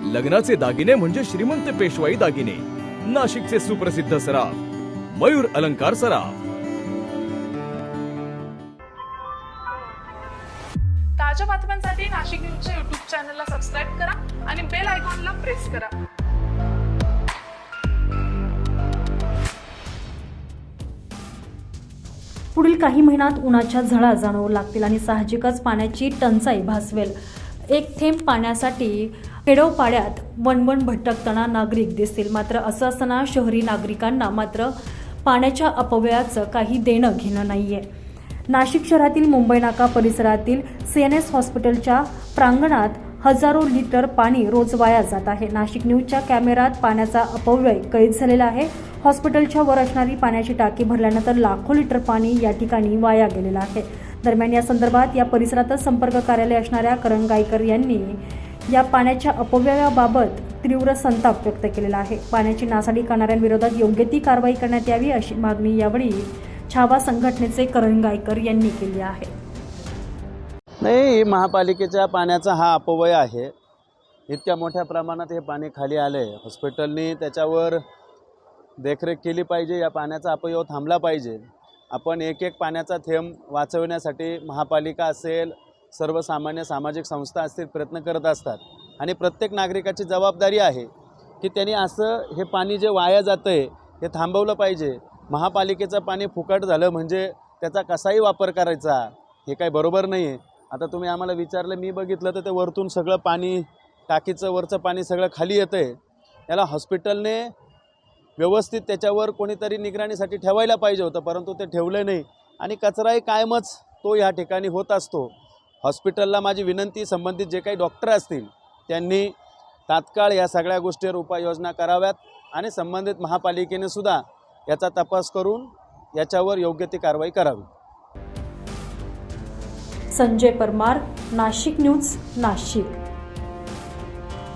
लग्नाचे दागिने म्हणजे श्रीमंत पेशवाई दागिने, नाशिकचे सुप्रसिद्ध सराफ मयूर अलंकार सराफ। ताज्या बातम्यांसाठी नाशिक न्यूजच्या YouTube चॅनलला सबस्क्राईब करा आणि बेल आयकॉनला प्रेस करा। पुढील काही महिन्यात उन्हाच्या झळा जाणवू लागतील आणि साहजिकच पाण्याची टंचाई भासवेल। एक थेंब पाण्यासाठी खेडोपाड्यात वणवण भटकताना नागरिक दिसतील। मात्र असं असताना शहरी नागरिकांना मात्र पाण्याच्या अपव्ययाचं काही देणं घेणं नाहीये। नाशिक शहरातील मुंबई नाका परिसरातील CNS हॉस्पिटलच्या प्रांगणात हजारो लिटर पाणी रोज वाया जात आहे। नाशिक न्यूजच्या कॅमेऱ्यात पाण्याचा अपव्यय कैद झालेला आहे। हॉस्पिटलच्या वर असणारी पाण्याची टाकी भरल्यानंतर लाखो लिटर पाणी या ठिकाणी वाया गेलेलं आहे। दरम्यान या संदर्भात या परिसरातच संपर्क कार्यालय असणाऱ्या करंगाईकर यांनी या पाण्याच्या अपव्ययाबाबत तीव्र संताप व्यक्त केलेला आहे। पाण्याची नासाडी करणाऱ्यांविरोधात योग्य ती कारवाई करण्यात यावी अशी मागणी यावेळी छावा संघटनेचे करंगाईकर यांनी केली आहे। नाही, महापालिकेच्या पाण्याचा हा अपव्यय आहे। इतक्या मोठ्या प्रमाणात हे पाणी खाली आले, हॉस्पिटलनी त्याच्यावर देखरेख केली पाहिजे। या पाण्याचा अपव्यय थांबला पाहिजे। आपण एक एक पाण्याचा थेंब वाचवण्यासाठी महापालिका असेल, सर्वसामान्य सामाजिक संस्था असतील प्रयत्न करत असतात आणि प्रत्येक नागरिकाची जबाबदारी आहे की त्यांनी असं हे पाणी जे वाया जातं आहे हे थांबवलं पाहिजे। महापालिकेचं पाणी फुकट झालं म्हणजे त्याचा कसाही वापर करायचा हे काही बरोबर नाही आहे। आता तुम्ही आम्हाला विचारलं, मी बघितलं तर ते वरतून सगळं पाणी, टाकीचं वरचं पाणी सगळं खाली येतं आहे। याला हॉस्पिटलने व्यवस्थित त्याच्यावर कोणीतरी निगराणीसाठी ठेवायला पाहिजे होतं, परंतु ते ठेवलं नाही आणि कचराही कायमच तो ह्या ठिकाणी होत असतो। हॉस्पिटलला माझी विनंती, संबंधित जे काही डॉक्टर असतील त्यांनी तात्काळ या सगळ्या गोष्टीवर उपाययोजना कराव्यात आणि संबंधित महापालिकेने सुद्धा याचा तपास करून याच्यावर योग्य ती कारवाई करावी। संजय परमार, नाशिक न्यूज, नाशिक।